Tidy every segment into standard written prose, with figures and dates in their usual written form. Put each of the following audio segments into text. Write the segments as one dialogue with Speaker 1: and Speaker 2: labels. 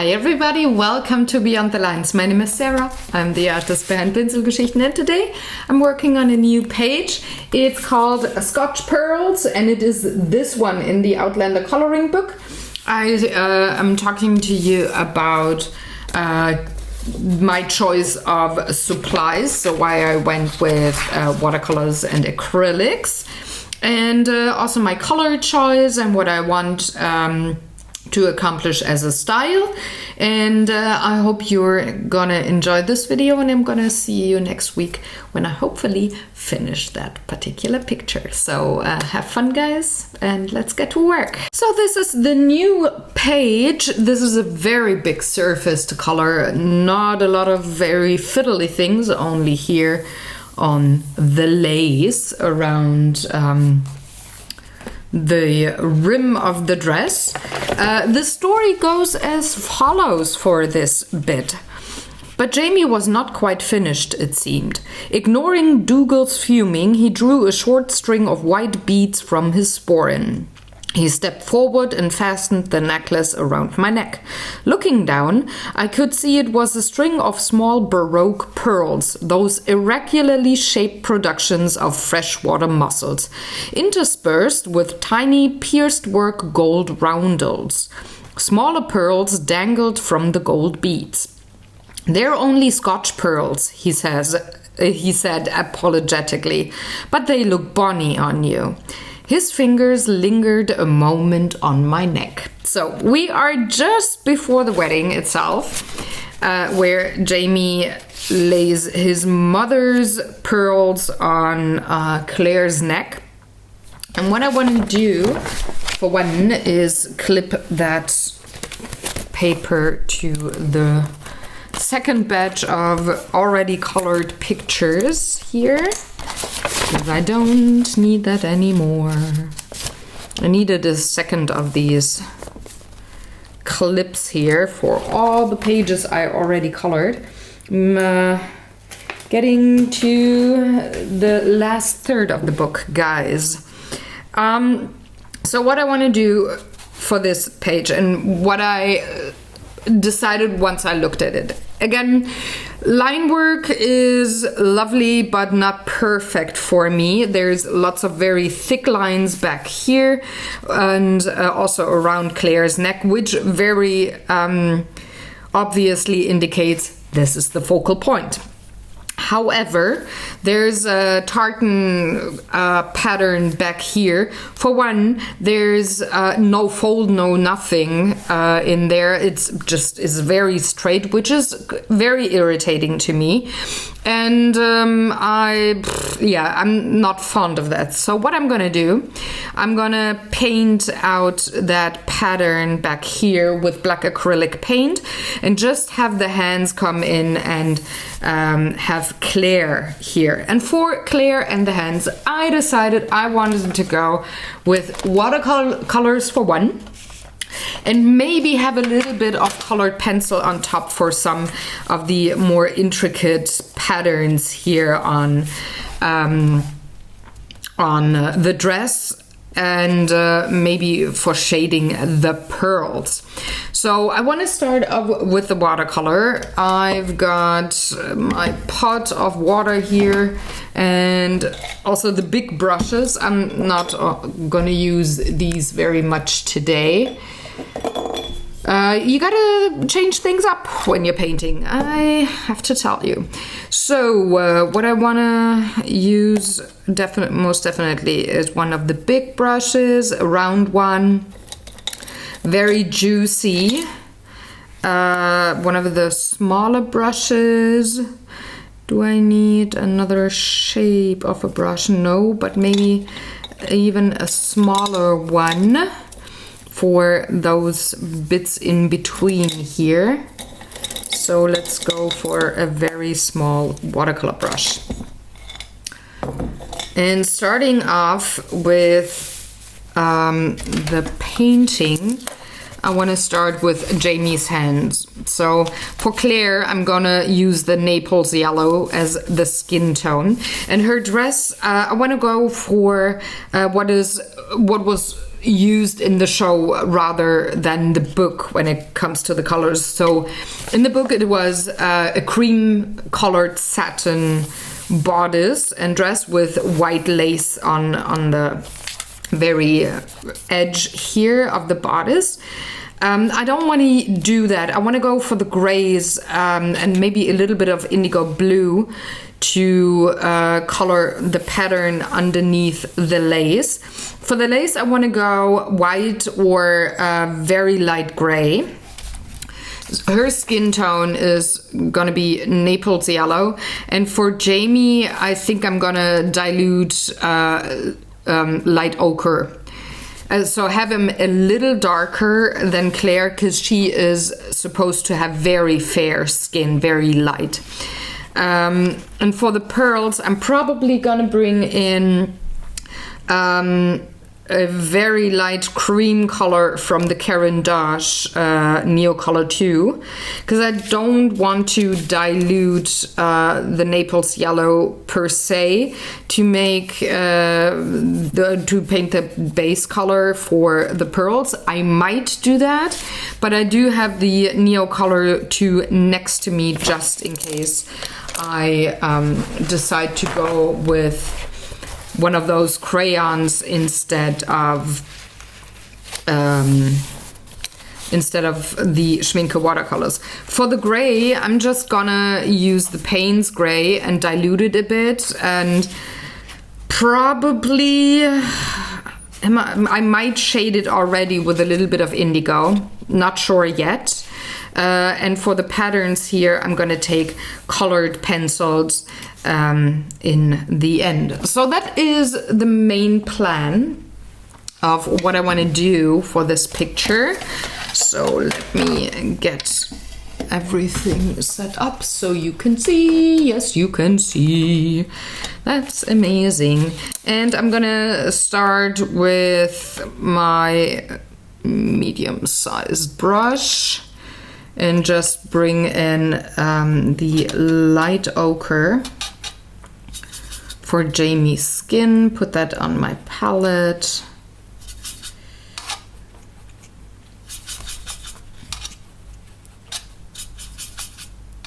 Speaker 1: Hi everybody, welcome to Beyond the Lines. My name is Sarah, I'm the artist behind Pinselgeschichten, and today I'm working on a new page. It's called Scotch Pearls and it is this one in the Outlander coloring book. I am talking to you about my choice of supplies, so why I went with watercolors and acrylics, and also my color choice and what I want to accomplish as a style. And I hope you're gonna enjoy this video, and I'm gonna see you next week when I hopefully finish that particular picture. So have fun guys, and let's get to work. So this is the new page. This is a very big surface to color, not a lot of very fiddly things, only here on the lace around the rim of the dress. The story goes as follows for this bit. But Jamie was not quite finished, it seemed. Ignoring Dougal's fuming, he drew a short string of white beads from his sporran. He stepped forward and fastened the necklace around my neck. Looking down, I could see it was a string of small Baroque pearls, those irregularly shaped productions of freshwater mussels, interspersed with tiny pierced-work gold roundels. Smaller pearls dangled from the gold beads. "They're only Scotch pearls," he said apologetically, "but they look bonny on you." His fingers lingered a moment on my neck. So we are just before the wedding itself, where Jamie lays his mother's pearls on Claire's neck. And what I want to do, for one, is clip that paper to the second batch of already colored pictures here, because I don't need that anymore. I needed a second of these clips here for all the pages I already colored. I'm getting to the last third of the book, guys. So what I want to do for this page, and what I decided once I looked at it. Again, line work is lovely, but not perfect for me. There's lots of very thick lines back here, and also around Claire's neck, which very obviously indicates this is the focal point. However, there's a tartan pattern back here. For one, there's no fold, no nothing in there. It's just is very straight, which is very irritating to me. And I'm not fond of that. So what I'm gonna do, I'm gonna paint out that pattern back here with black acrylic paint, and just have the hands come in and have Claire here. And for Claire and the hands, I decided I wanted to go with watercolors for one, and maybe have a little bit of colored pencil on top for some of the more intricate patterns here on the dress, and maybe for shading the pearls. So I want to start off with the watercolor. I've got my pot of water here, and also the big brushes. I'm not gonna use these very much today. You gotta change things up when you're painting, I have to tell you. So what I wanna use most definitely is one of the big brushes, a round one, very juicy. One of the smaller brushes. Do I need another shape of a brush? No, but maybe even a smaller one for those bits in between here. So let's go for a very small watercolor brush. And starting off with the painting, I want to start with Jamie's hands. So for Claire, I'm gonna use the Naples yellow as the skin tone. And her dress, I want to go for what was used in the show rather than the book when it comes to the colors. So in the book it was a cream colored satin bodice and dress with white lace on the very edge here of the bodice. I don't want to do that. I want to go for the grays and maybe a little bit of indigo blue to color the pattern underneath the lace. For the lace, I want to go white or very light gray. Her skin tone is gonna be Naples yellow, and for Jamie, I think I'm gonna dilute light ochre. So have him a little darker than Claire, because she is supposed to have very fair skin, very light. And for the pearls, I'm probably gonna bring in a very light cream color from the Caran d'Ache Neo Color 2, because I don't want to dilute the Naples yellow per se to make to paint the base color for the pearls. I might do that, but I do have the Neo Color 2 next to me just in case I decide to go with one of those crayons instead of the Schminke watercolors. For the gray, I'm just gonna use the Payne's gray and dilute it a bit, and probably I might shade it already with a little bit of indigo, not sure yet. And for the patterns here, I'm gonna take colored pencils in the end. So that is the main plan of what I want to do for this picture. So let me get everything set up so you can see. Yes, you can see. That's amazing. And I'm gonna start with my medium-sized brush and just bring in the light ochre for Jamie's skin. Put that on my palette.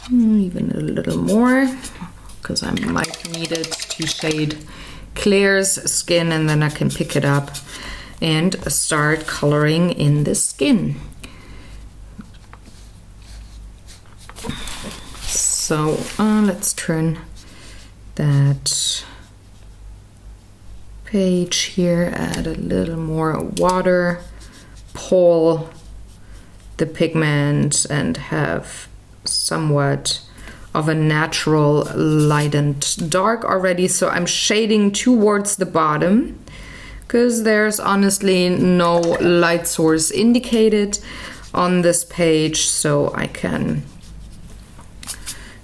Speaker 1: Even a little more, because I might need it to shade Claire's skin, and then I can pick it up and start coloring in the skin. So let's turn that page here, add a little more water, pull the pigment, and have somewhat of a natural light and dark already. So I'm shading towards the bottom because there's honestly no light source indicated on this page, so I can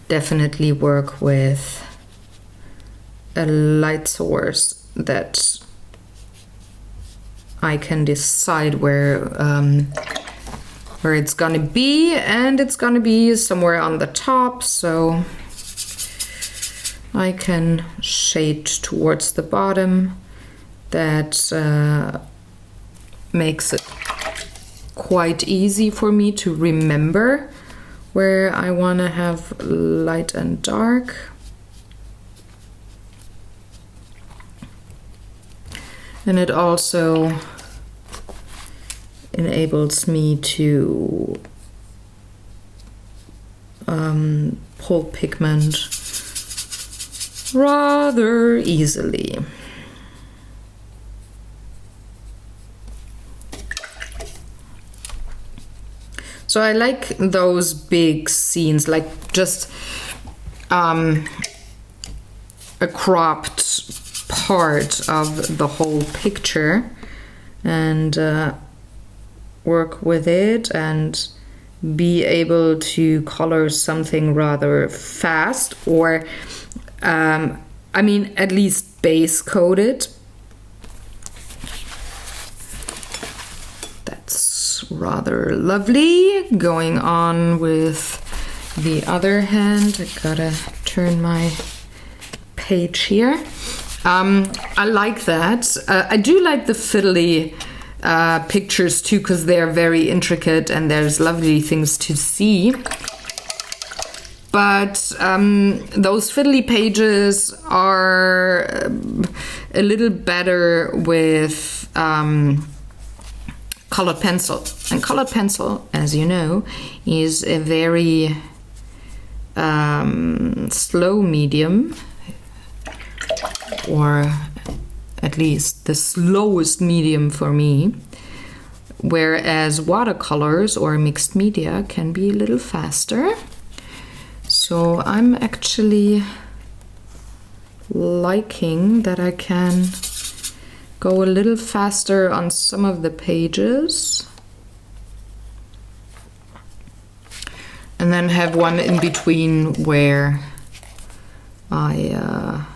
Speaker 1: definitely work with a light source that I can decide where it's gonna be, and it's gonna be somewhere on the top, so I can shade towards the bottom. That makes it quite easy for me to remember where I want to have light and dark. And it also enables me to pull pigment rather easily. So I like those big scenes, like just a cropped part of the whole picture, and work with it and be able to color something rather fast, or I mean at least base coat it. That's rather lovely. Going on with the other hand, I gotta turn my page here. I like that. I do like the fiddly pictures too, because they're very intricate and there's lovely things to see. But those fiddly pages are a little better with colored pencil. And colored pencil, as you know, is a very slow medium, or at least the slowest medium for me, whereas watercolors or mixed media can be a little faster. So I'm actually liking that I can go a little faster on some of the pages and then have one in between where I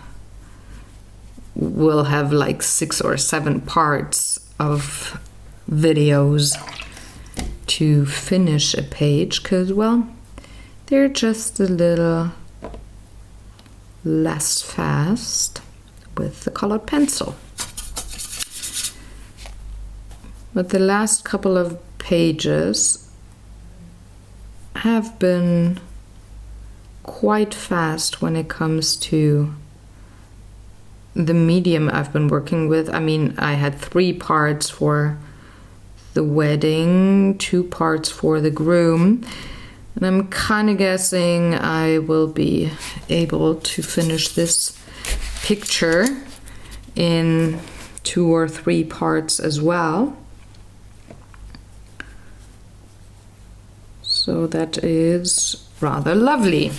Speaker 1: will have like 6 or 7 parts of videos to finish a page, because, well, they're just a little less fast with the colored pencil. But the last couple of pages have been quite fast when it comes to the medium I've been working with. I mean, I had 3 parts for the wedding, 2 parts for the groom, and I'm kind of guessing I will be able to finish this picture in 2 or 3 parts as well. So that is rather lovely.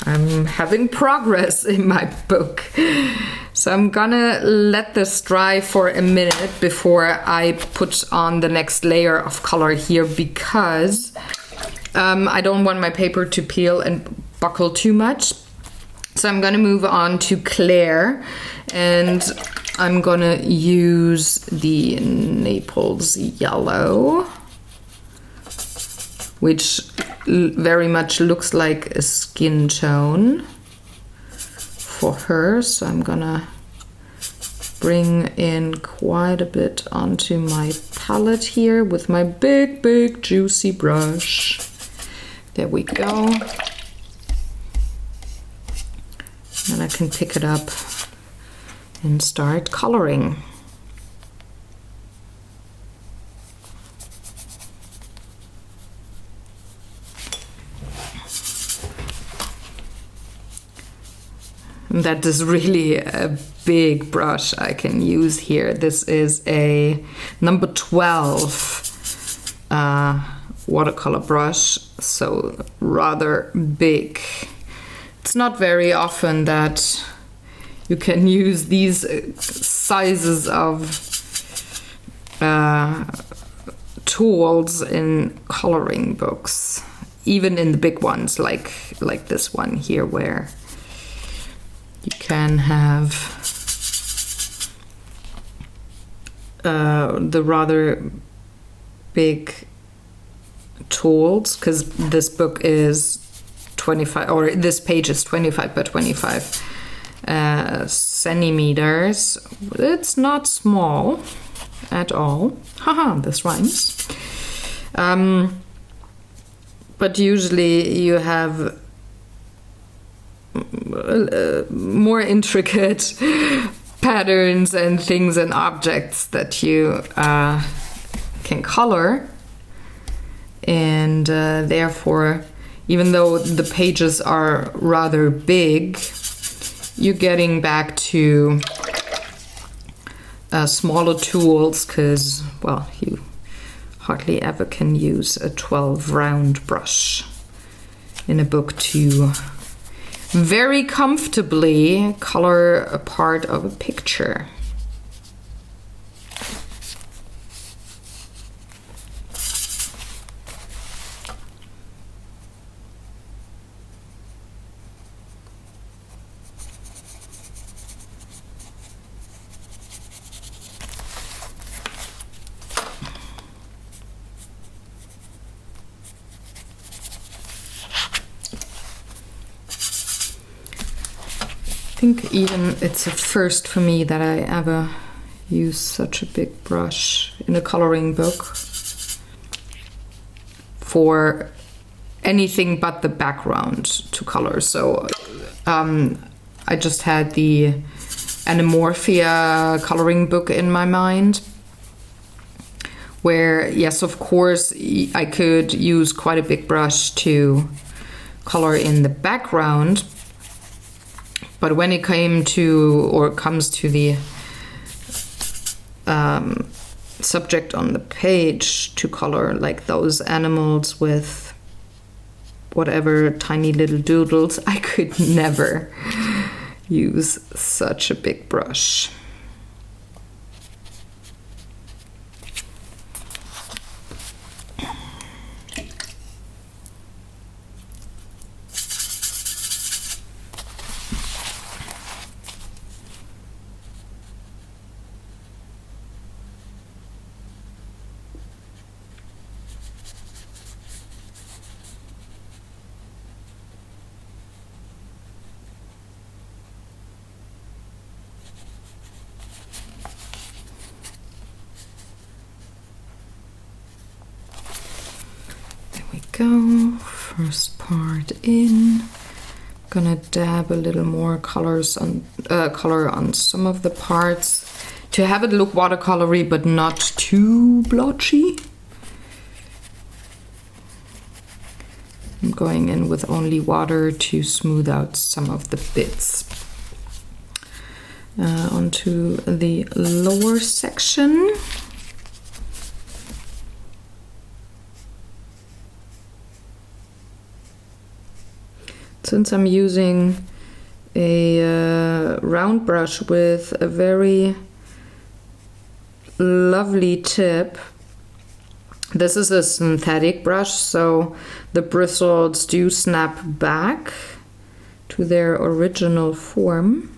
Speaker 1: I'm having progress in my book. So I'm gonna let this dry for a minute before I put on the next layer of color here, because I don't want my paper to peel and buckle too much. So I'm gonna move on to Claire, and I'm gonna use the Naples yellow, which very much looks like a skin tone for her. So I'm gonna bring in quite a bit onto my palette here with my big juicy brush. There we go. And I can pick it up and start coloring. That is really a big brush I can use here. This is a number 12 watercolor brush, so rather big. It's not very often that you can use these sizes of tools in coloring books, even in the big ones like this one here, where you can have the rather big tools, because this book is 25, or this page is 25 by 25 centimeters. It's not small at all. Haha, this rhymes. But usually you have more intricate patterns and things and objects that you can color, and therefore, even though the pages are rather big, you're getting back to smaller tools, because, well, you hardly ever can use a 12 round brush in a book to very comfortably color a part of a picture. I think even it's a first for me that I ever use such a big brush in a coloring book for anything but the background to color. So I just had the Anamorphia coloring book in my mind, where, yes, of course, I could use quite a big brush to color in the background. But when it comes to the subject on the page to color, like those animals with whatever tiny little doodles, I could never use such a big brush. Go, first part in. Gonna dab a little more color on some of the parts to have it look watercolory but not too blotchy. I'm going in with only water to smooth out some of the bits. Onto the lower section. Since I'm using a round brush with a very lovely tip, this is a synthetic brush, so the bristles do snap back to their original form.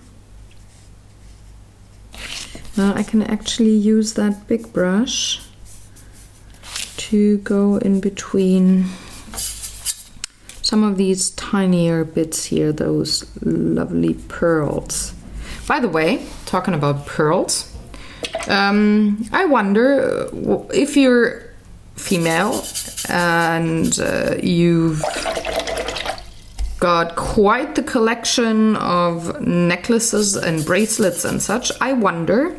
Speaker 1: Now I can actually use that big brush to go in between some of these tinier bits here, those lovely pearls. By the way, talking about pearls, I wonder if you're female and you've got quite the collection of necklaces and bracelets and such. I wonder,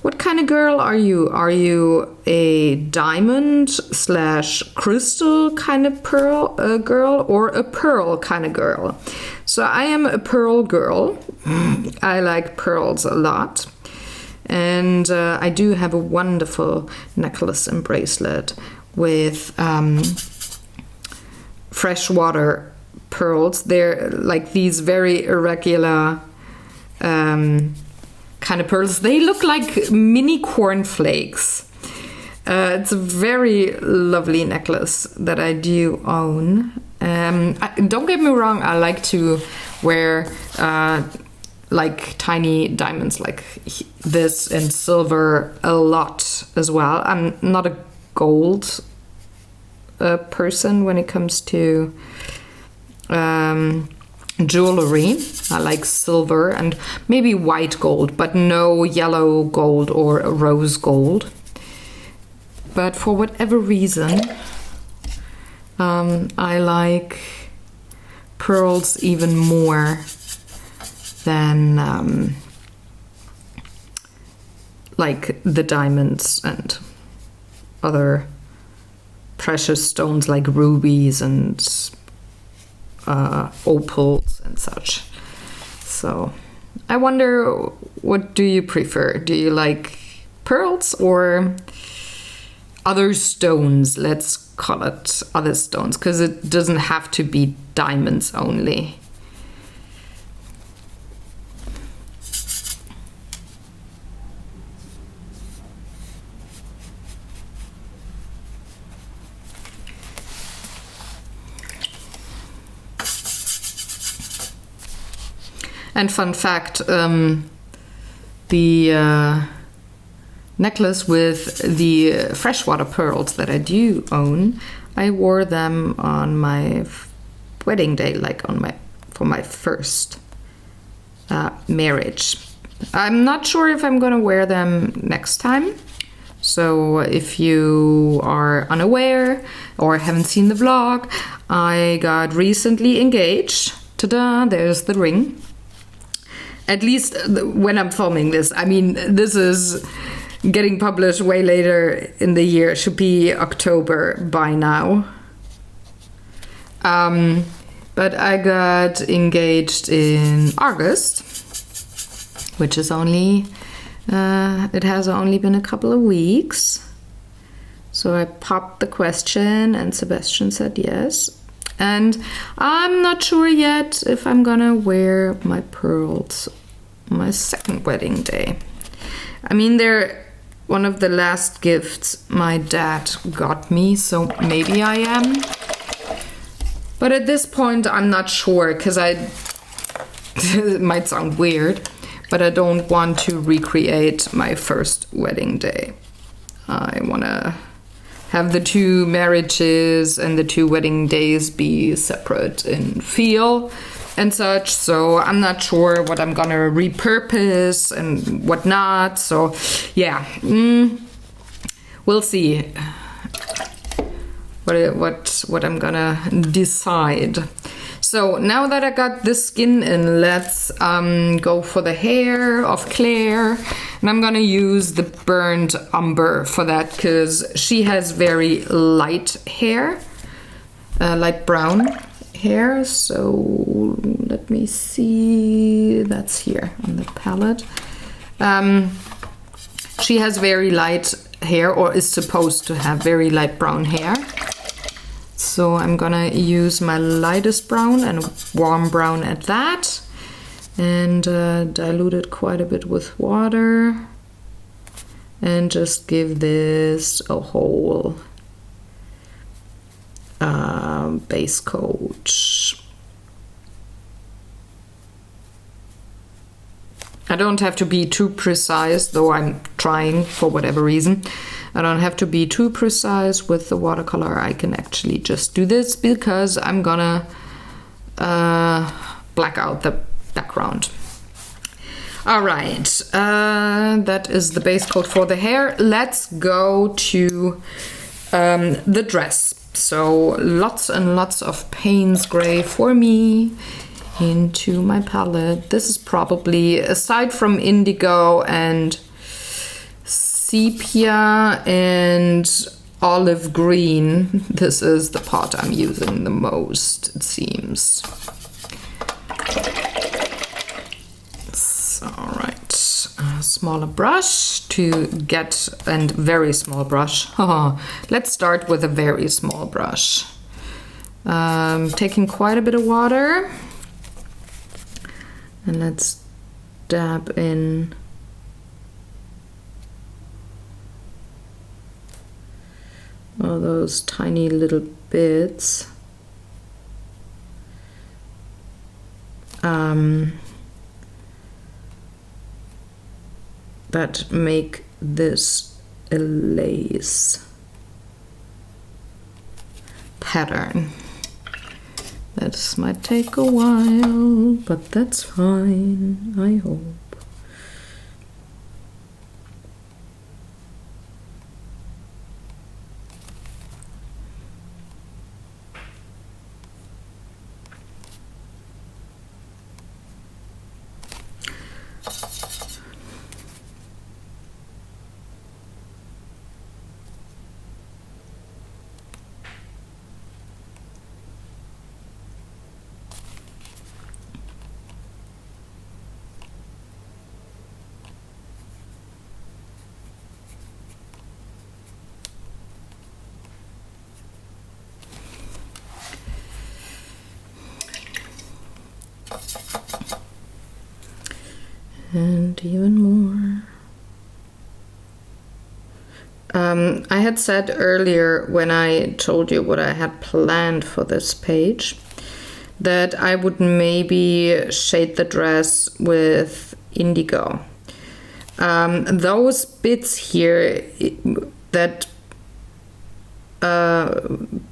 Speaker 1: what kind of girl are you? Are you a diamond / crystal kind of pearl girl, or a pearl kind of girl? So I am a pearl girl. I like pearls a lot. And I do have a wonderful necklace and bracelet with freshwater pearls. They're like these very irregular kind of pearls. They look like mini cornflakes. It's a very lovely necklace that I do own. Don't get me wrong, I like to wear like tiny diamonds like this and silver a lot as well. I'm not a gold person when it comes to jewelry. I like silver and maybe white gold, but no yellow gold or rose gold. But for whatever reason, I like pearls even more than like the diamonds and other precious stones like rubies and opals and such. So I wonder, what do you prefer? Do you like pearls or other stones? Let's call it other stones, because it doesn't have to be diamonds only. And fun fact, the necklace with the freshwater pearls that I do own, I wore them on my wedding day, like for my first marriage. I'm not sure if I'm gonna wear them next time. So if you are unaware or haven't seen the vlog, I got recently engaged. Ta-da, there's the ring. At least when I'm filming this. I mean, this is getting published way later in the year. It should be October by now. But I got engaged in August, which is only, it has only been a couple of weeks. So I popped the question and Sebastian said yes. And I'm not sure yet if I'm gonna wear my pearls on my second wedding day. I mean, they're one of the last gifts my dad got me, so maybe I am. But at this point, I'm not sure, because it might sound weird, but I don't want to recreate my first wedding day. I want to have the two marriages and the two wedding days be separate in feel and such. So I'm not sure what I'm gonna repurpose and what not. So yeah, we'll see what I'm gonna decide. So now that I got the skin in, let's go for the hair of Claire. And I'm gonna use the burnt umber for that because she has very light hair, light brown hair. So let me see, that's here on the palette. She has very light hair, or is supposed to have very light brown hair. So I'm gonna use my lightest brown and warm brown at that, and dilute it quite a bit with water, and just give this a whole base coat. I don't have to be too precise, though I'm trying for whatever reason. I don't have to be too precise with the watercolor. I can actually just do this because I'm gonna black out the background. All right, that is the base coat for the hair. Let's go to the dress. So lots and lots of Payne's Gray for me into my palette. This is probably, aside from Indigo and Sepia and Olive Green, this is the pot I'm using the most, it seems. So, all right, a smaller brush to get, and very small brush. Let's start with a very small brush. Taking quite a bit of water, and let's dab in all those tiny little bits. That make this a lace pattern. That might take a while, but that's fine, I hope. And even more. I had said earlier when I told you what I had planned for this page that I would maybe shade the dress with indigo. Those bits here that I'm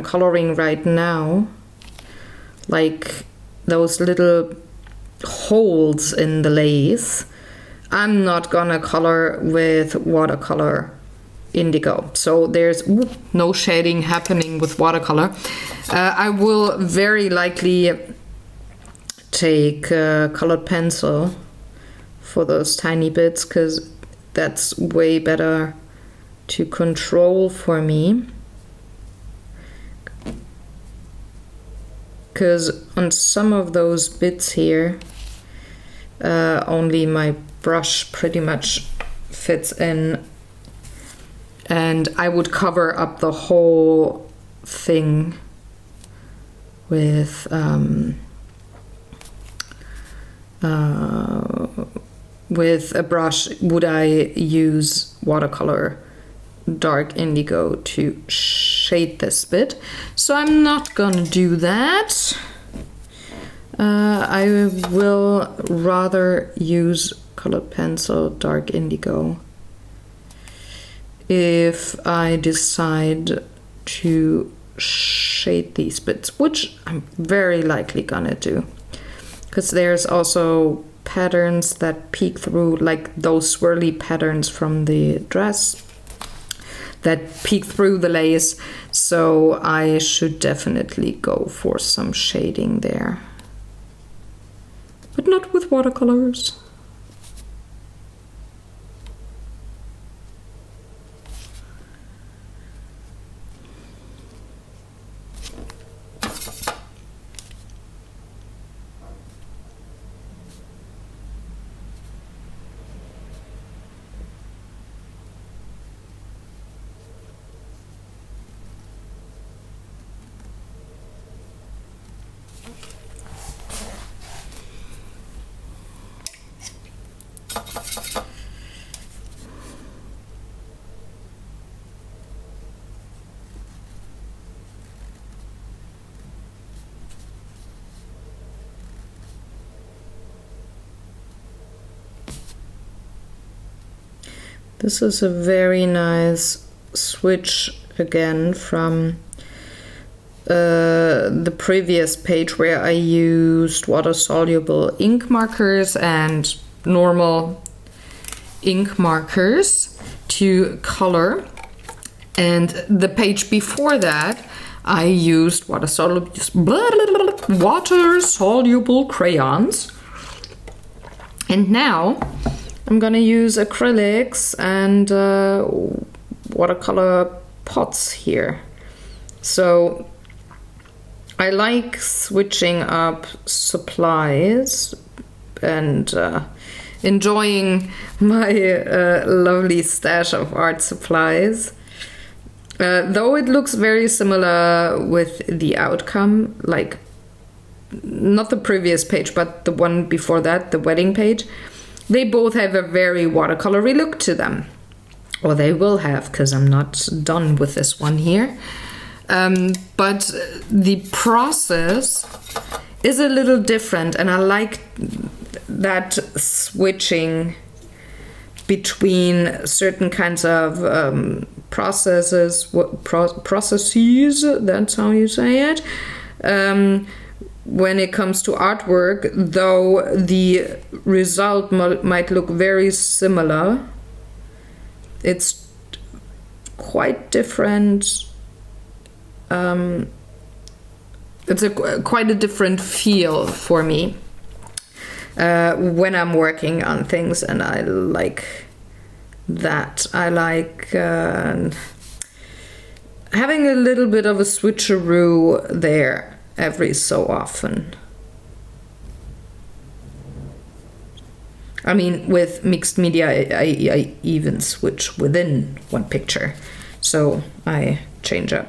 Speaker 1: coloring right now, like those little holes in the lace, I'm not gonna color with Watercolour Indigo. So there's no shading happening with Watercolour. I will very likely take colored pencil for those tiny bits, because that's way better to control for me. Because on some of those bits here, only my brush pretty much fits in, and I would cover up the whole thing with a brush. Would I use Watercolour Dark Indigo to shade this bit? So I'm not gonna do that. I will rather use colored pencil Dark Indigo if I decide to shade these bits, which I'm very likely gonna do, because there's also patterns that peek through, like those swirly patterns from the dress that peek through the lace, so I should definitely go for some shading there, but not with watercolors. This is a very nice switch again from the previous page, where I used water-soluble ink markers and normal ink markers to color. And the page before that, I used water-soluble crayons. And now I'm gonna use acrylics and watercolor pots here. So I like switching up supplies and enjoying my lovely stash of art supplies. Though it looks very similar with the outcome, like not the previous page, but the one before that, the wedding page. They both have a very watercolory look to them. Or they will have, because I'm not done with this one here. But the process is a little different, and I like that switching between certain kinds of processes, that's how you say it, when it comes to artwork, though the result might look very similar. It's quite different. It's quite a different feel for me when I'm working on things, and I like that. I like having a little bit of a switcheroo there every so often. I mean, with mixed media, I even switch within one picture. So I change up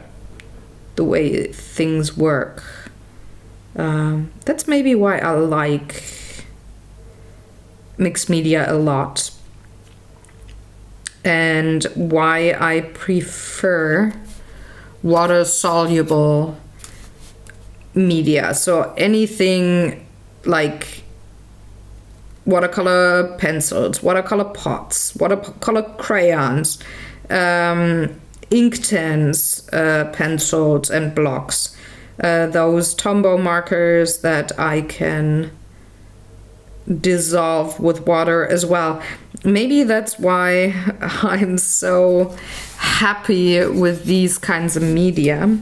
Speaker 1: the way things work. That's maybe why I like mixed media a lot. And why I prefer water-soluble media. So anything like watercolor pencils, watercolor pots, watercolor crayons, Inktense pencils and blocks, those Tombow markers that I can dissolve with water as well. Maybe that's why I'm so happy with these kinds of media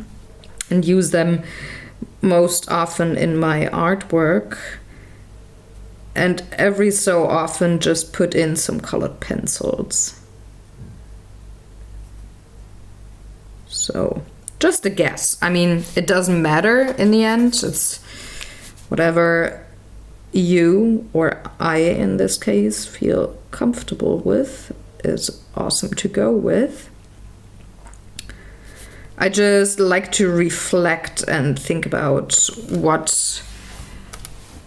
Speaker 1: and use them most often in my artwork, and every so often just put in some colored pencils. So just a guess. I mean, it doesn't matter in the end. It's whatever you, or I in this case, feel comfortable with is awesome to go with. I just like to reflect and think about what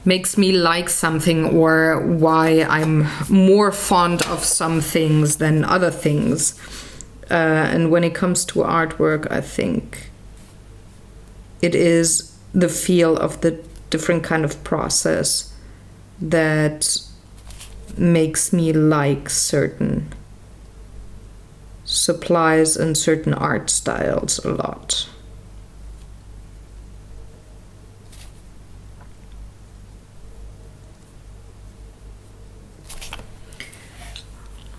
Speaker 1: makes me like something, or why I'm more fond of some things than other things. And when it comes to artwork, I think it is the feel of the different kind of process that makes me like certain supplies and certain art styles a lot.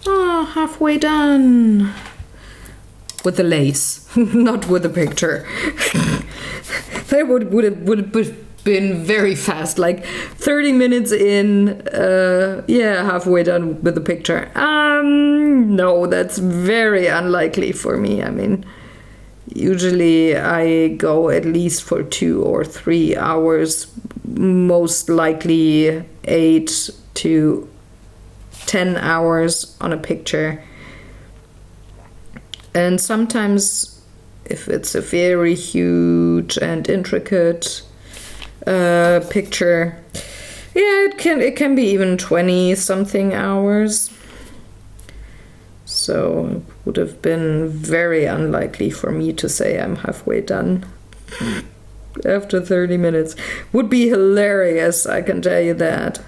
Speaker 1: Oh, halfway done. With the lace, not with the picture. That would have been very fast, like 30 minutes in, halfway done with the picture. No, that's very unlikely for me. I mean, usually I go at least for 2 or 3 hours, most likely 8 to 10 hours on a picture. And sometimes, if it's a very huge and intricate picture, it can be even 20 something hours. So it would have been very unlikely for me to say I'm halfway done after 30 minutes. Would be hilarious, I can tell you that.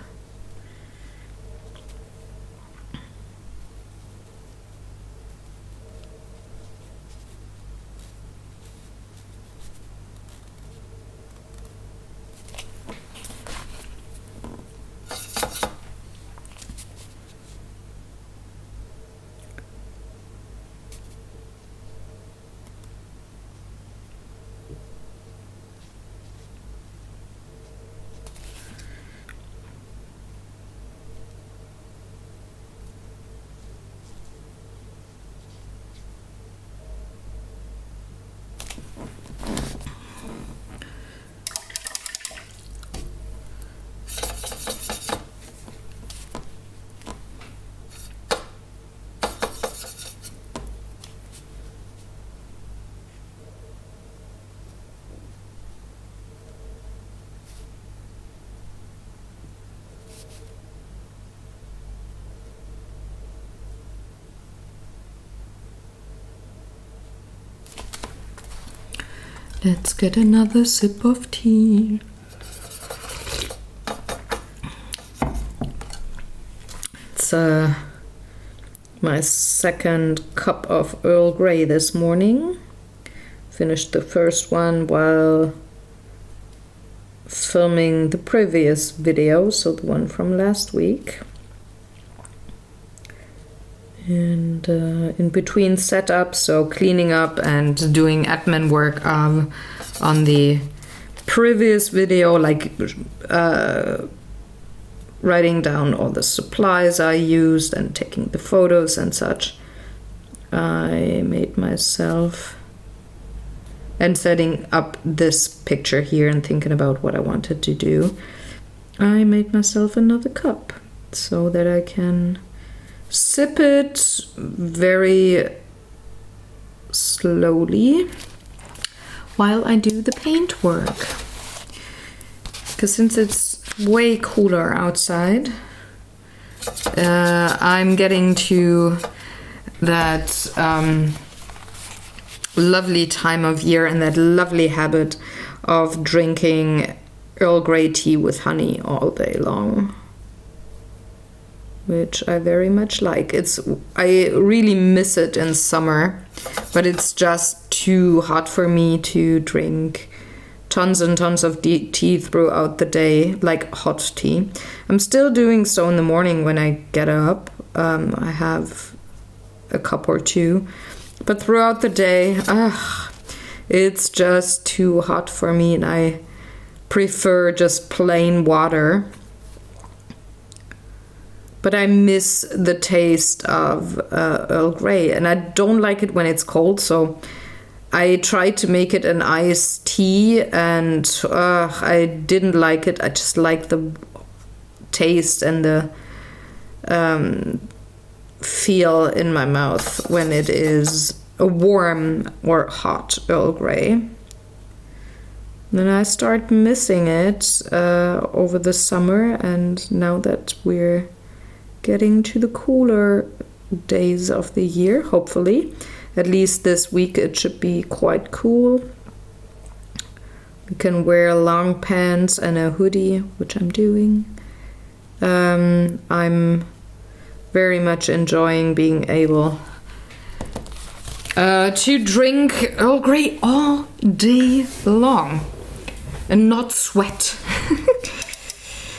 Speaker 1: Let's get another sip of tea. It's my second cup of Earl Grey this morning. Finished the first one while filming the previous video, so the one from last week. And in between setups, so cleaning up and doing admin work on the previous video, like writing down all the supplies I used and taking the photos and such, I made myself, and setting up this picture here and thinking about what I wanted to do, I made myself another cup so that I can sip it very slowly while I do the paint work. Because since it's way cooler outside, I'm getting to that lovely time of year and that lovely habit of drinking Earl Grey tea with honey all day long, which I very much like. I really miss it in summer, but it's just too hot for me to drink tons and tons of tea throughout the day, like hot tea. I'm still doing so in the morning when I get up. I have a cup or two. But throughout the day, it's just too hot for me, and I prefer just plain water. But I miss the taste of Earl Grey, and I don't like it when it's cold, so I tried to make it an iced tea, and I didn't like it. I just like the taste and the feel in my mouth when it is a warm or hot Earl Grey. Then I start missing it over the summer, and now that we're getting to the cooler days of the year, hopefully. At least this week it should be quite cool. We can wear long pants and a hoodie, which I'm doing. I'm very much enjoying being able to drink Earl Grey all day long and not sweat.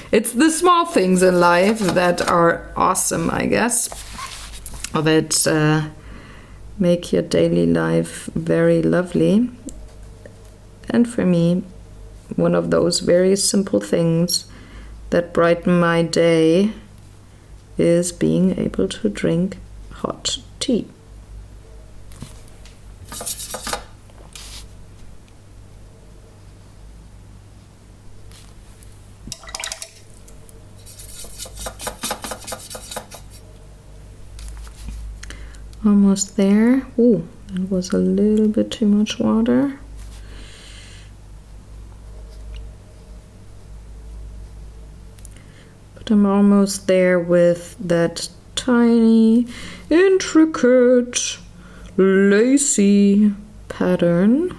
Speaker 1: It's the small things in life that are awesome, I guess, that make your daily life very lovely. And for me, one of those very simple things that brighten my day is being able to drink hot tea. Almost there. Ooh, that was a little bit too much water. But I'm almost there with that tiny, intricate, lacy pattern.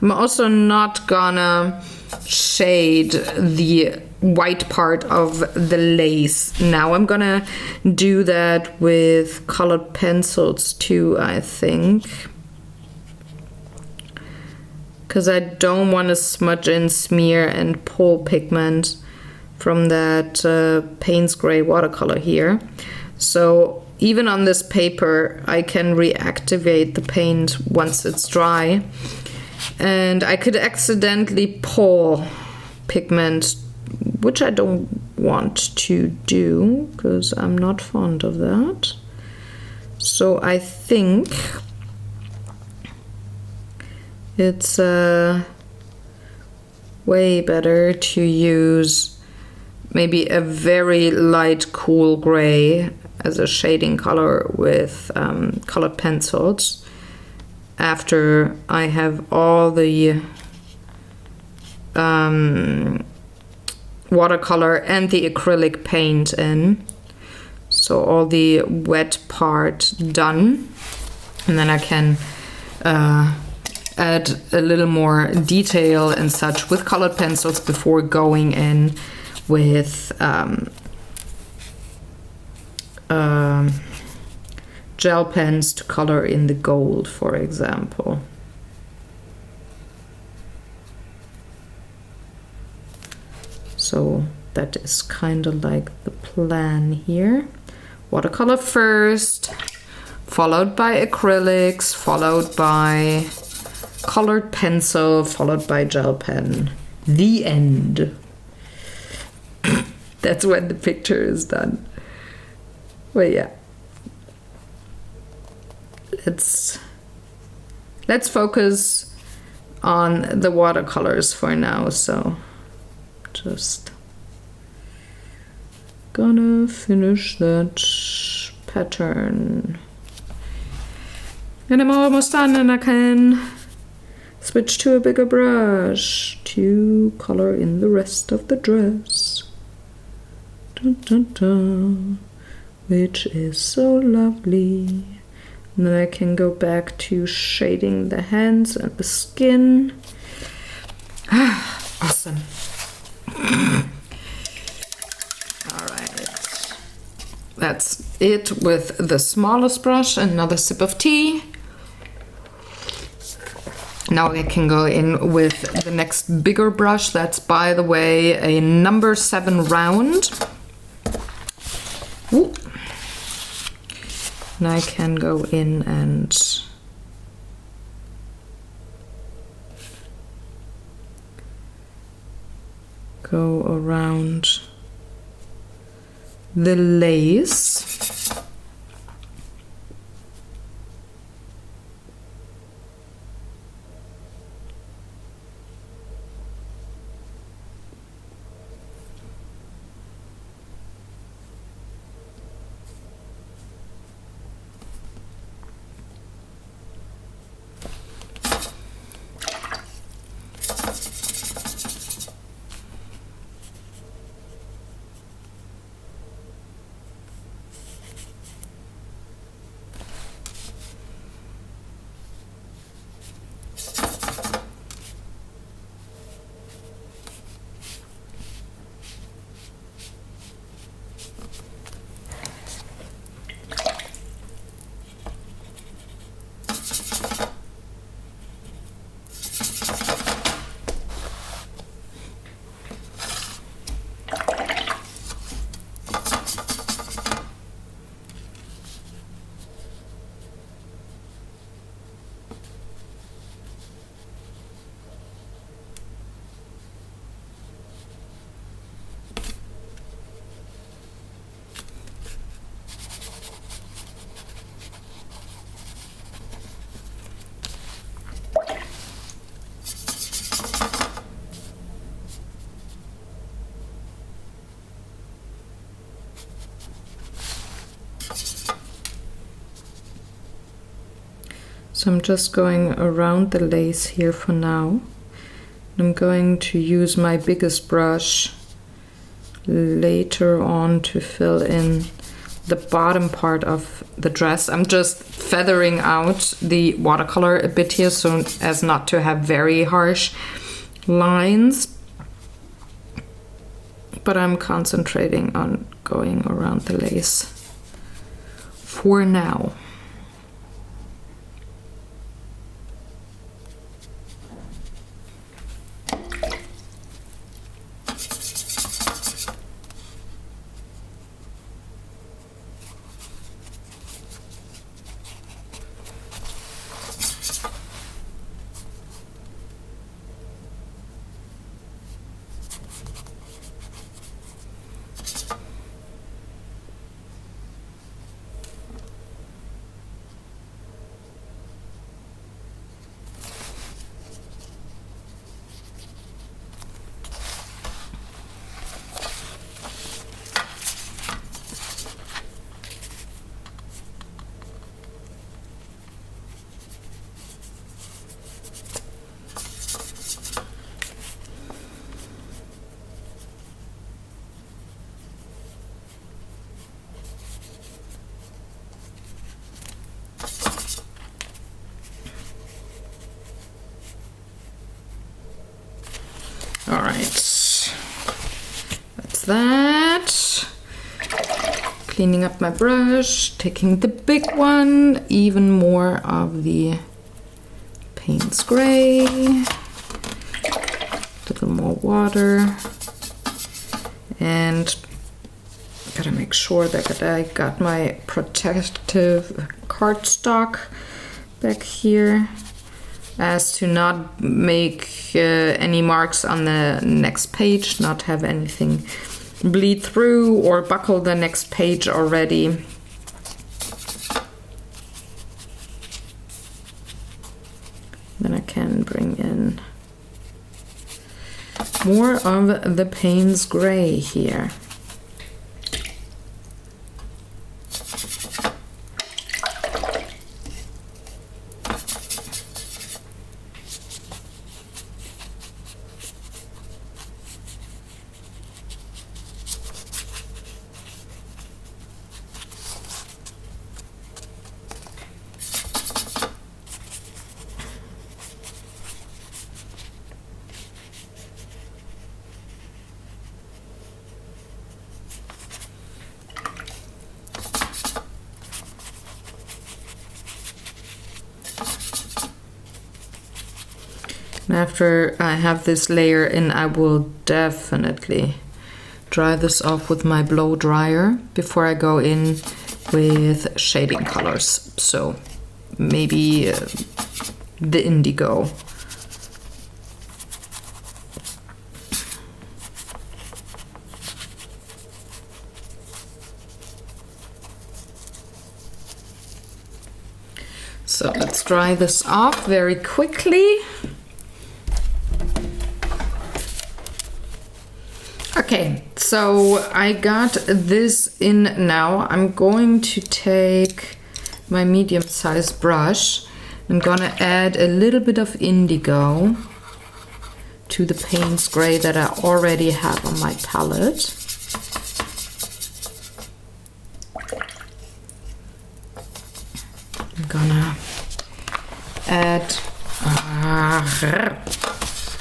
Speaker 1: I'm also not gonna shade the white part of the lace. Now I'm gonna do that with colored pencils too, I think, because I don't want to smudge and smear and pull pigment from that Payne's Gray watercolor here. So even on this paper I can reactivate the paint once it's dry, and I could accidentally pull pigment, which I don't want to do because I'm not fond of that. So I think it's way better to use maybe a very light cool gray as a shading color with colored pencils after I have all the watercolor and the acrylic paint in, so all the wet part done, and then I can add a little more detail and such with colored pencils before going in with gel pens to color in the gold, for example. So that is kind of like the plan here. Watercolor first, followed by acrylics, followed by colored pencil, followed by gel pen. The end. That's when the picture is done. Well, yeah. Let's focus on the watercolors for now. So just gonna finish that pattern. And I'm almost done, and I can switch to a bigger brush to color in the rest of the dress. Dun, dun, dun, which is so lovely. And then I can go back to shading the hands and the skin. Awesome. All right. That's it with the smallest brush. Another sip of tea. Now I can go in with the next bigger brush. That's, by the way, a number 7 round. Ooh. And I can go in and go around the lace. So I'm just going around the lace here for now. I'm going to use my biggest brush later on to fill in the bottom part of the dress. I'm just feathering out the watercolor a bit here so as not to have very harsh lines. But I'm concentrating on going around the lace for now. All right, that's that. Cleaning up my brush, taking the big one, even more of the Payne's Gray, a little more water, and gotta make sure that I got my protective cardstock back here, as to not make any marks on the next page, not have anything bleed through or buckle the next page already. Then I can bring in more of the Payne's Gray here. After I have this layer in, I will definitely dry this off with my blow dryer before I go in with shading colors. So maybe the indigo. So let's dry this off very quickly. Okay, so I got this in now. I'm going to take my medium-sized brush. I'm gonna add a little bit of indigo to the Payne's Gray that I already have on my palette. I'm gonna add,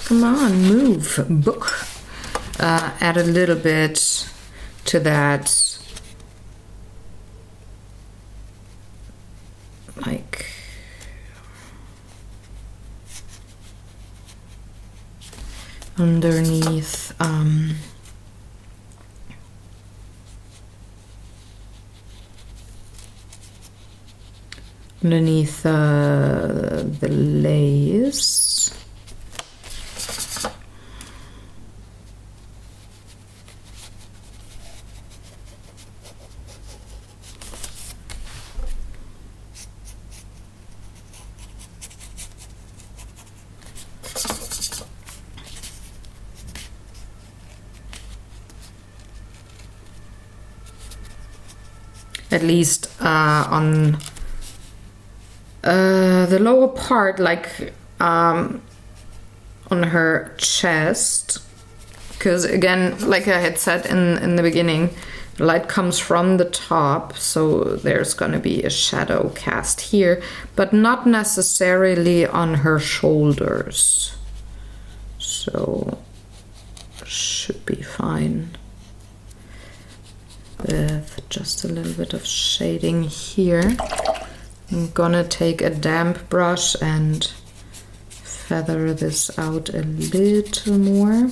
Speaker 1: come on, move, book. Add a little bit to that, like underneath the lace. At least on the lower part, like on her chest, because again, like I had said in the beginning, the light comes from the top, so there's gonna be a shadow cast here, but not necessarily on her shoulders, so should be fine. With just a little bit of shading here. I'm gonna take a damp brush and feather this out a little more.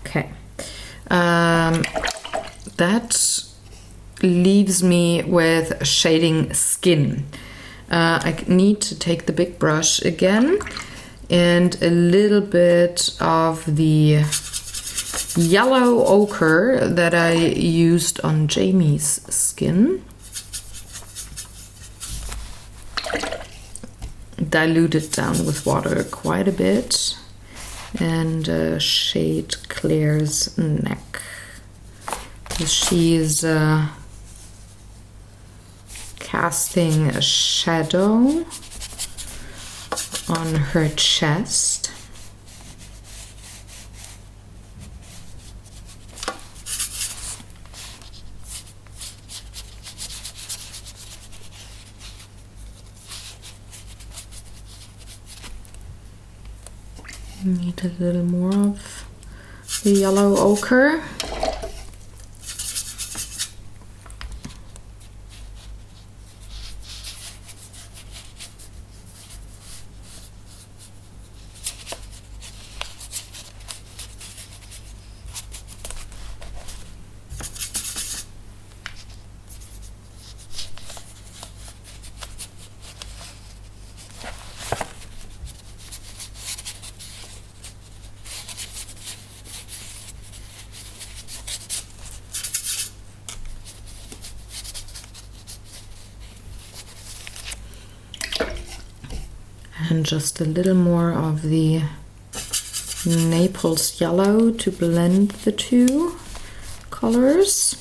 Speaker 1: Okay. That leaves me with shading skin. I need to take the big brush again and a little bit of the yellow ochre that I used on Jamie's skin. Dilute it down with water quite a bit. And shade Claire's neck. She's casting a shadow on her chest. Need a little more of the yellow ochre. And just a little more of the Naples yellow to blend the two colors.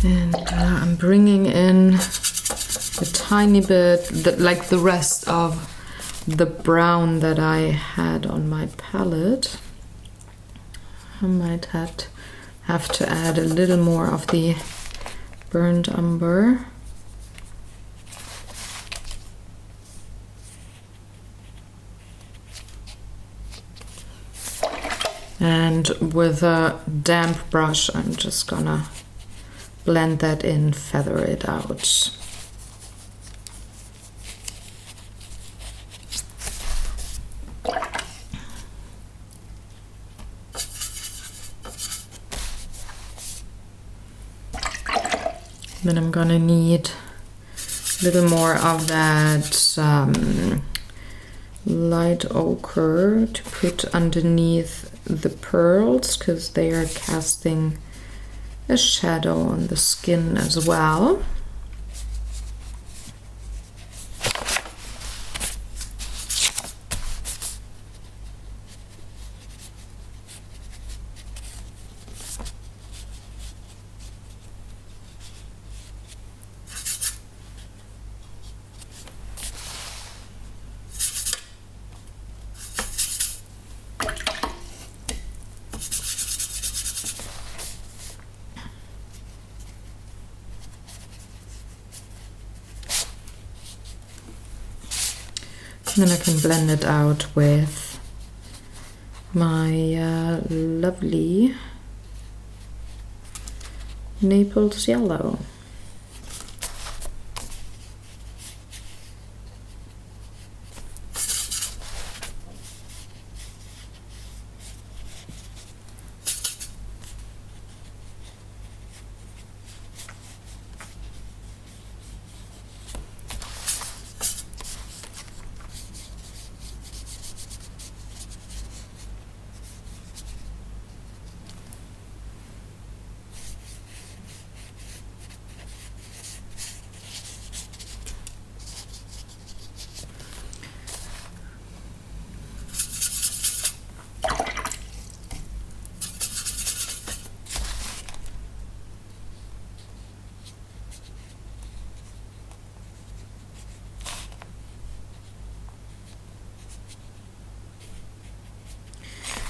Speaker 1: And I'm bringing in a tiny bit, like the rest of the brown that I had on my palette. I might have to add a little more of the burnt umber. And with a damp brush, I'm just gonna blend that in, feather it out. Then I'm gonna need a little more of that light ochre to put underneath the pearls, because they are casting a shadow on the skin as well. Then I can blend it out with my lovely Naples yellow.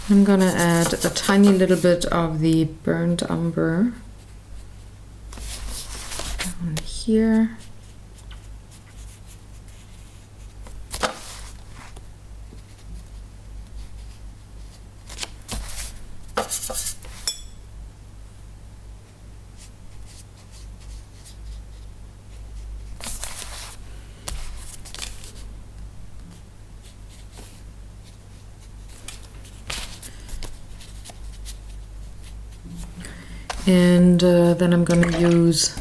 Speaker 1: I'm gonna add a tiny little bit of the burnt umber down here. And then I'm going to use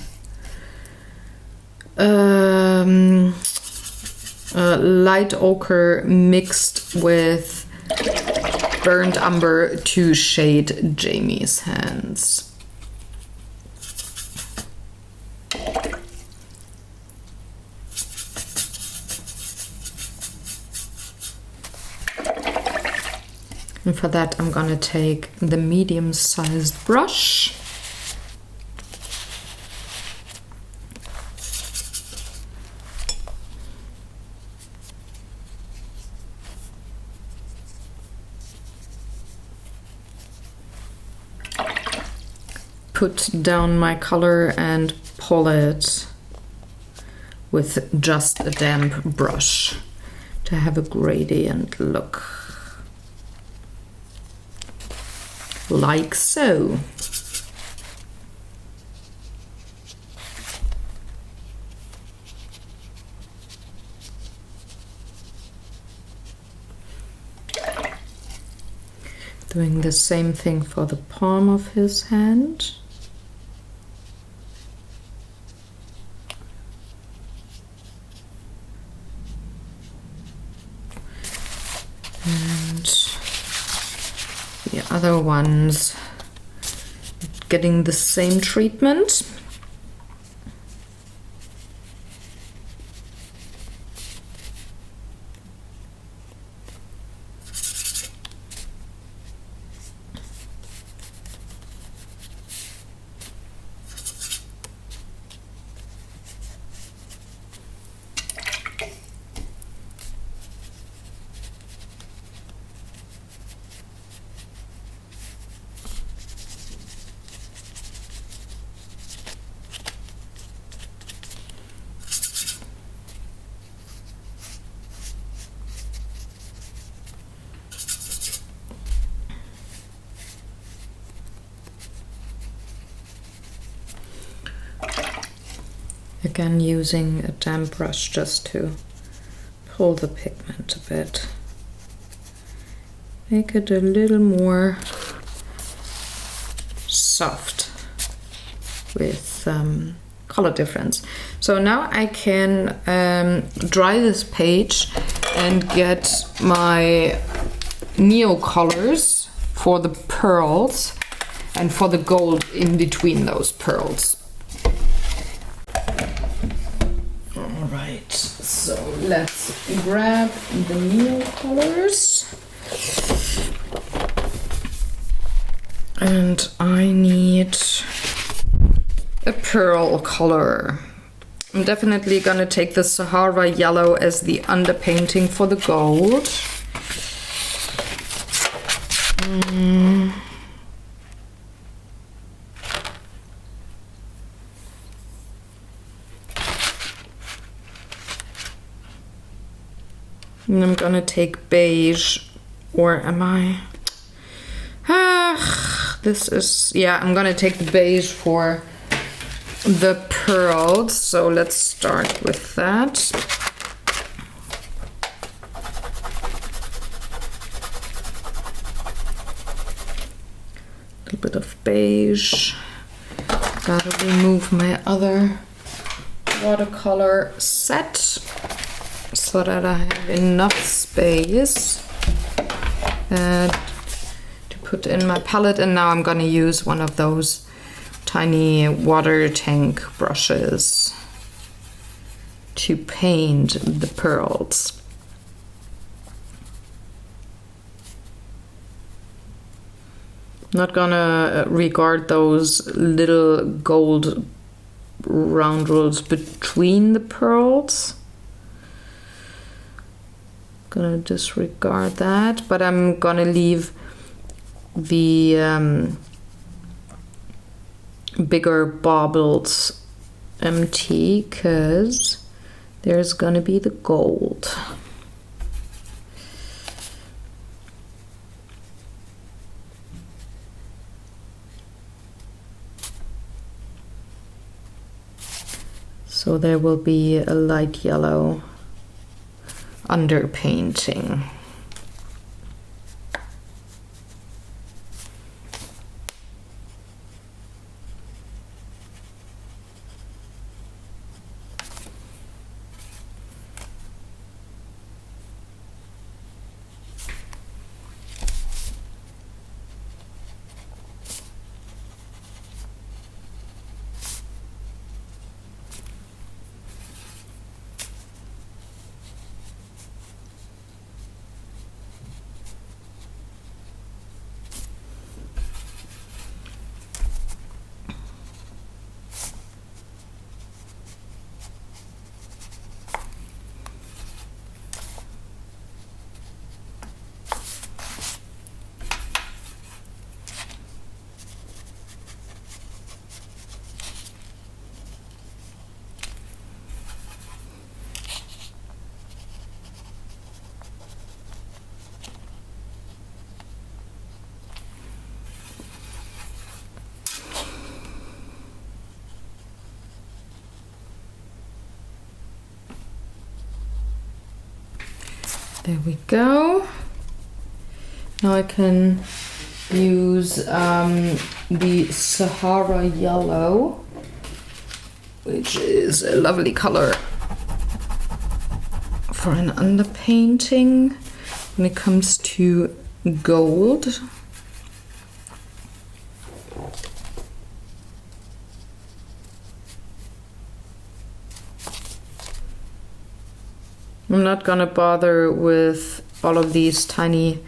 Speaker 1: light ochre mixed with burnt umber to shade Jamie's hands. And for that, I'm going to take the medium-sized brush. Put down my color and pull it with just a damp brush to have a gradient look. Like so. Doing the same thing for the palm of his hand. And the other ones getting the same treatment. Again, using a damp brush just to pull the pigment a bit. Make it a little more soft with color difference. So now I can dry this page and get my neo colors for the pearls and for the gold in between those pearls. All right, so let's grab the neo colors. And I need a pearl color. I'm definitely gonna take the Sahara yellow as the underpainting for the gold. And I'm gonna take beige, or am I? This is, yeah, I'm gonna take the beige for the pearls. So let's start with that. A little bit of beige. Gotta remove my other watercolor set so that I have enough space to put in my palette. And now I'm gonna use one of those tiny water tank brushes to paint the pearls. Not gonna regard those little gold roundels between the pearls. Gonna disregard that, but I'm gonna leave the bigger baubles empty because there's gonna be the gold. So there will be a light yellow underpainting. There we go. Now I can use the Sahara yellow, which is a lovely color for an underpainting when it comes to gold. I'm not gonna bother with all of these tiny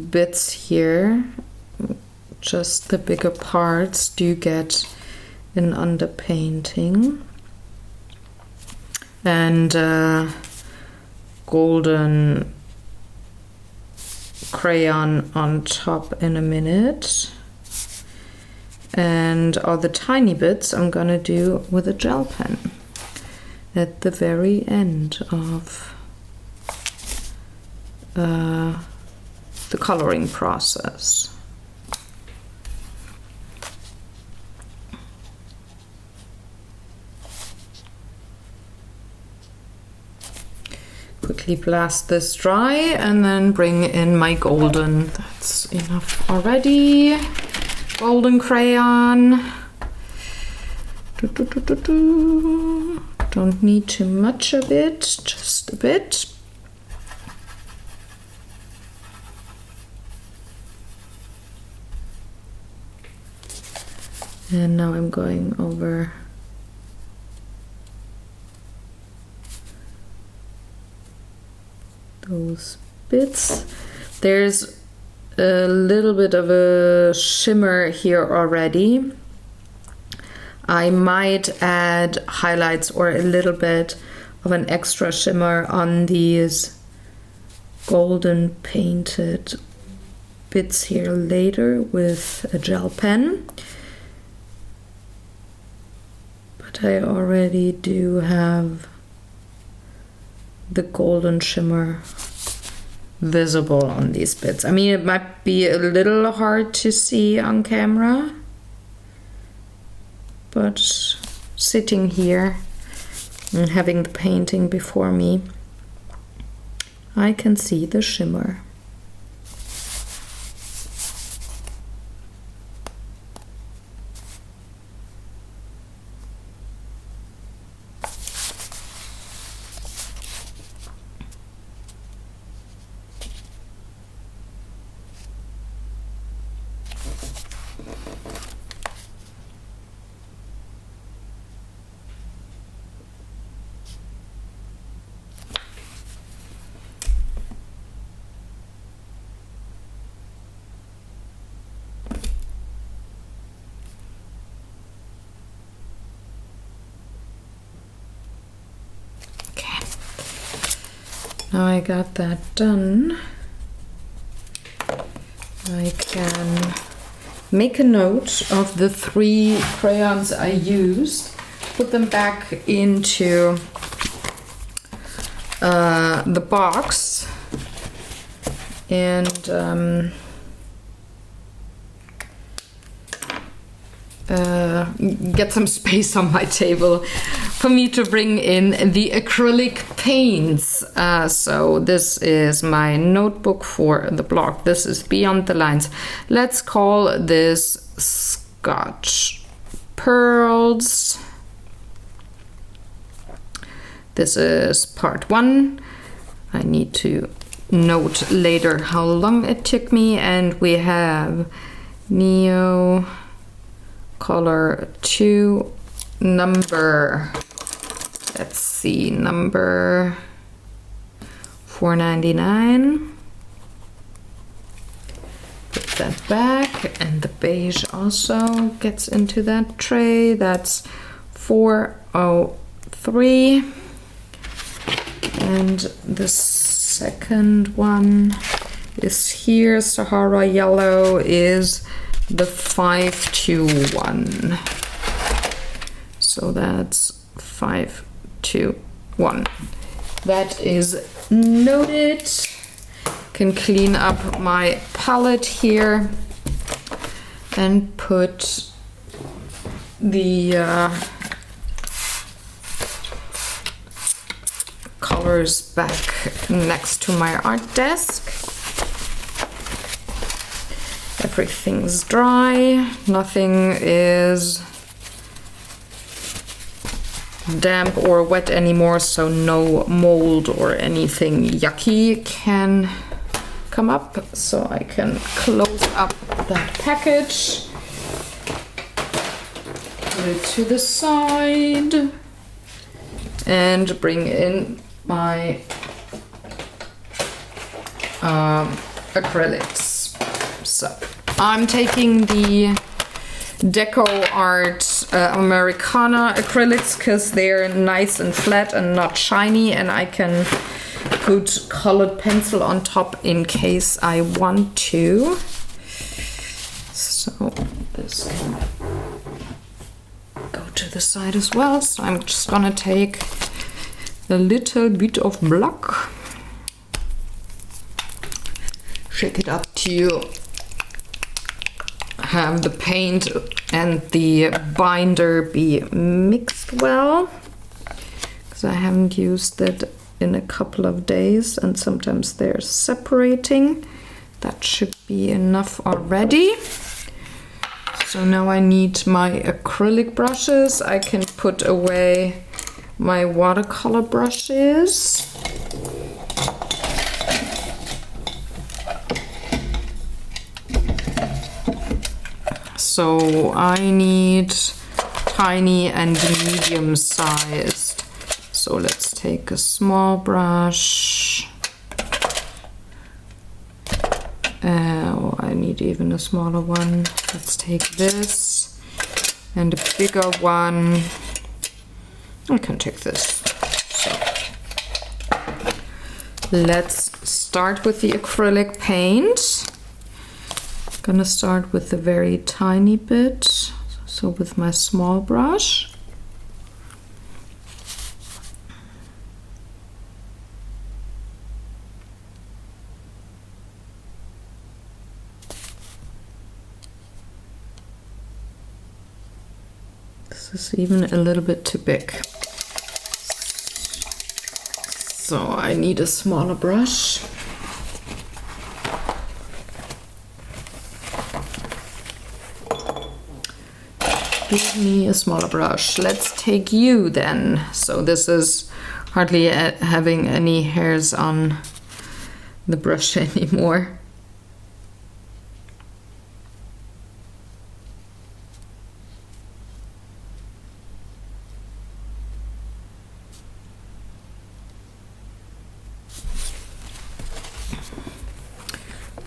Speaker 1: bits here. Just the bigger parts do get an underpainting. And golden crayon on top in a minute. And all the tiny bits I'm gonna do with a gel pen at the very end of the coloring process. quickly blast this dry and then bring in my golden. That's enough already. Golden crayon. Don't need too much of it, just a bit. And now I'm going over those bits. There's a little bit of a shimmer here already. I might add highlights or a little bit of an extra shimmer on these golden painted bits here later with a gel pen. But I already do have the golden shimmer visible on these bits. I mean, it might be a little hard to see on camera, but sitting here and having the painting before me, I can see the shimmer. Now I got that done, I can make a note of the 3 crayons I used, put them back into the box, and get some space on my table for me to bring in the acrylic paints. So this is my notebook for the blog. This is Beyond the Lines. Let's call this Scotch Pearls. This is part 1. I need to note later how long it took me, and we have Neo Color 2 number, let's see, number 499. Put that back, and the beige also gets into that tray. That's 403. And the second one is here. Sahara Yellow is the 521. So that's 521. That is noted. Can clean up my palette here and put the colors back next to my art desk. Everything's dry, nothing is damp or wet anymore, so no mold or anything yucky can come up. So I can close up that package, put it to the side, and bring in my acrylics. So I'm taking the Deco Art Americana acrylics because they're nice and flat and not shiny, and I can put colored pencil on top in case I want to. So this can go to the side as well. So I'm just gonna take a little bit of black, shake it up to have the paint and the binder be mixed well, because I haven't used it in a couple of days, and sometimes they're separating. That should be enough already. So now I need my acrylic brushes. I can put away my watercolor brushes. So I need tiny and medium sized. So let's take a small brush. Oh, I need even a smaller one. Let's take this and a bigger one. I can take this. So let's start with the acrylic paint. Gonna start with a very tiny bit, so with my small brush. This is even a little bit too big. So I need a smaller brush. Give me a smaller brush. Let's take you then. So this is hardly having any hairs on the brush anymore.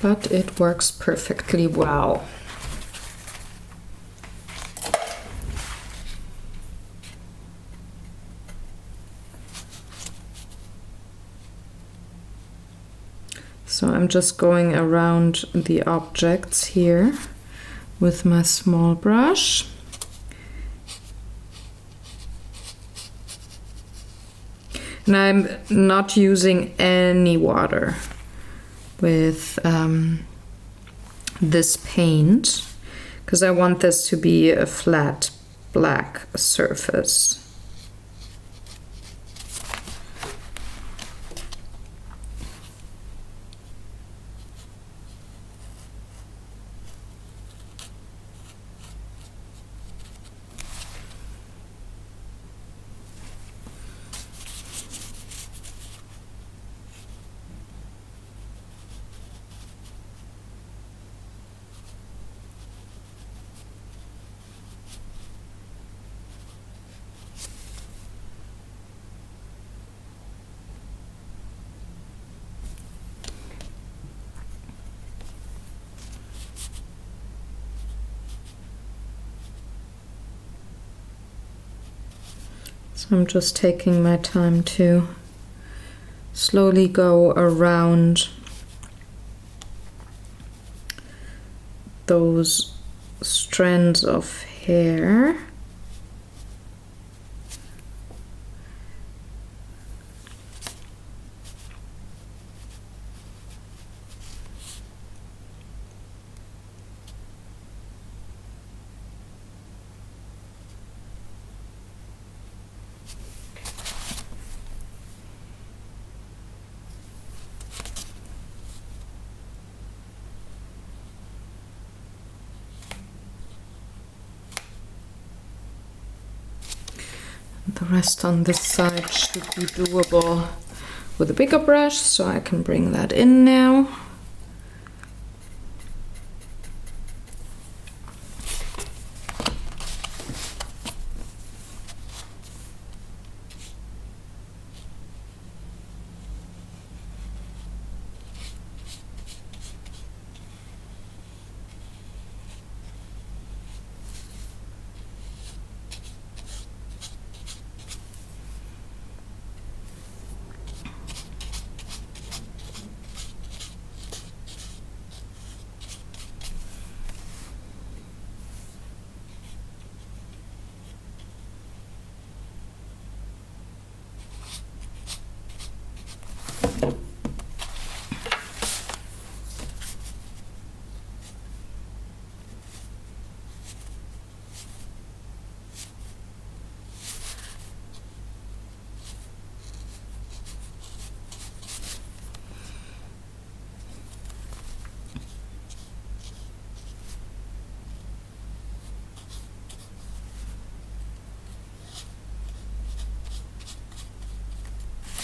Speaker 1: But it works perfectly well. So I'm just going around the objects here with my small brush. And I'm not using any water with this paint because I want this to be a flat black surface. So I'm just taking my time to slowly go around those strands of hair. The rest on this side should be doable with a bigger brush, so I can bring that in now.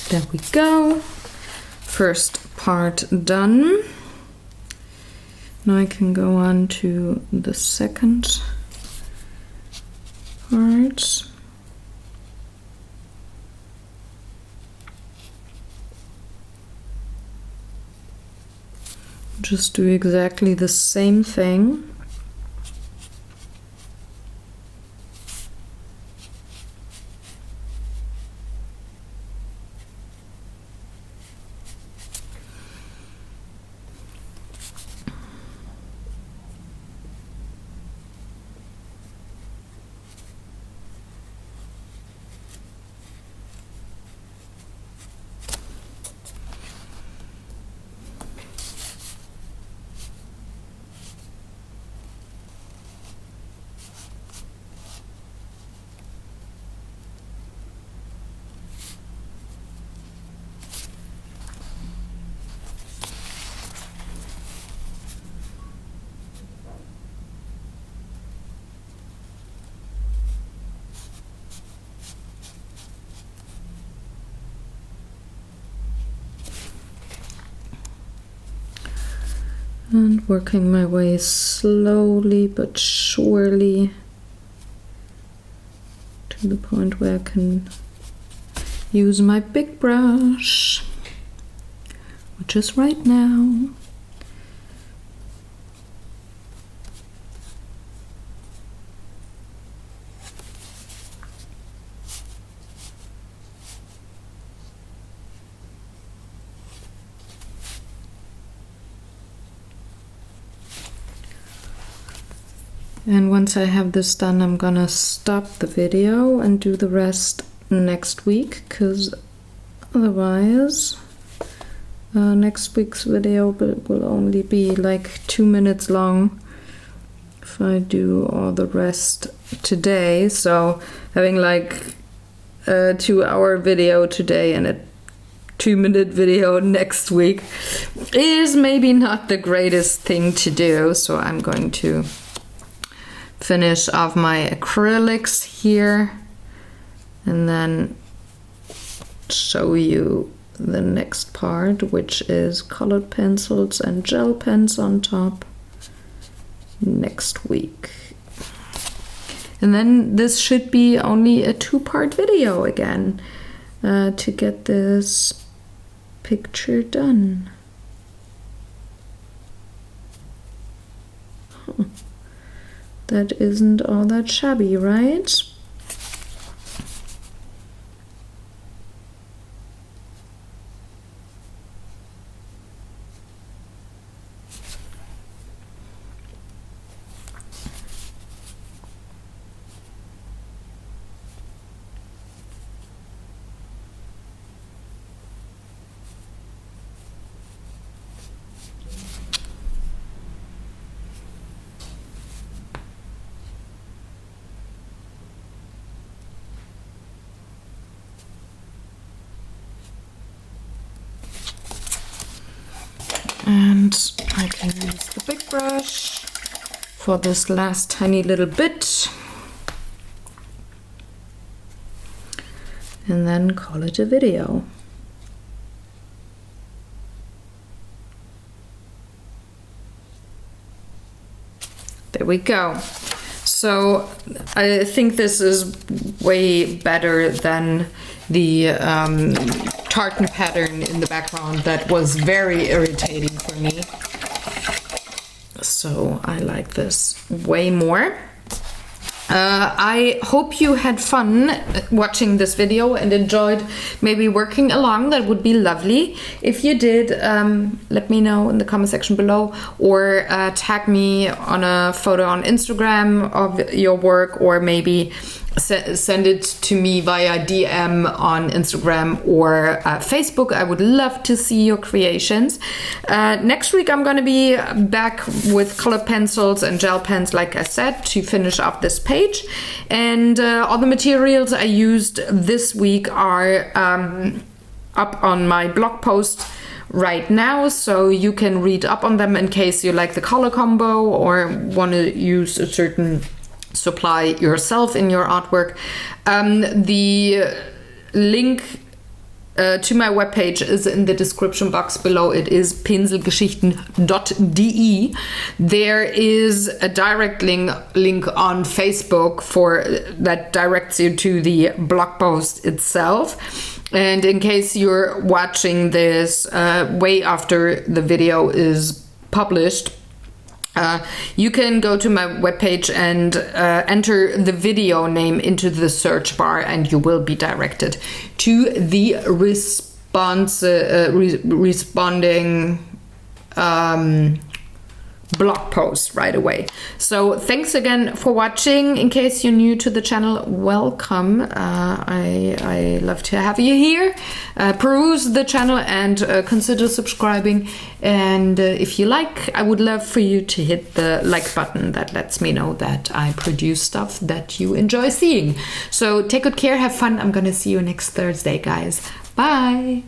Speaker 1: There we go. First part done. Now I can go on to the second part. Just do exactly the same thing. And working my way slowly but surely to the point where I can use my big brush, which is right now. And once I have this done, I'm gonna stop the video and do the rest next week, because otherwise next week's video will only be like 2 minutes long if I do all the rest today. So having like a 2-hour video today and a 2-minute video next week is maybe not the greatest thing to do. So I'm going to finish off my acrylics here and then show you the next part, which is colored pencils and gel pens on top, next week. And then this should be only a 2-part video again to get this picture done. That isn't all that shabby, right? And I can use the big brush for this last tiny little bit. And then call it a video. There we go. So I think this is way better than the tartan pattern in the background that was very irritating for me. So I like this way more. I hope you had fun watching this video and enjoyed maybe working along. That would be lovely. If you did, let me know in the comment section below, or tag me on a photo on Instagram of your work, or maybe send it to me via DM on Instagram or Facebook. I would love to see your creations. Next week I'm going to be back with colored pencils and gel pens, like I said, to finish up this page. And all the materials I used this week are up on my blog post right now, so you can read up on them in case you like the color combo or want to use a certain supply yourself in your artwork. The link to my webpage is in the description box below. It is pinselgeschichten.de. There is a direct link on Facebook that directs you to the blog post itself. And in case you're watching this way after the video is published, you can go to my webpage and enter the video name into the search bar, and you will be directed to the responding blog post right away. So thanks again for watching. In case you're new to the channel, welcome. I love to have you here. Peruse the channel and consider subscribing. And if you like, I would love for you to hit the like button. That lets me know that I produce stuff that you enjoy seeing. So take good care, have fun. I'm gonna see you next Thursday, guys. Bye.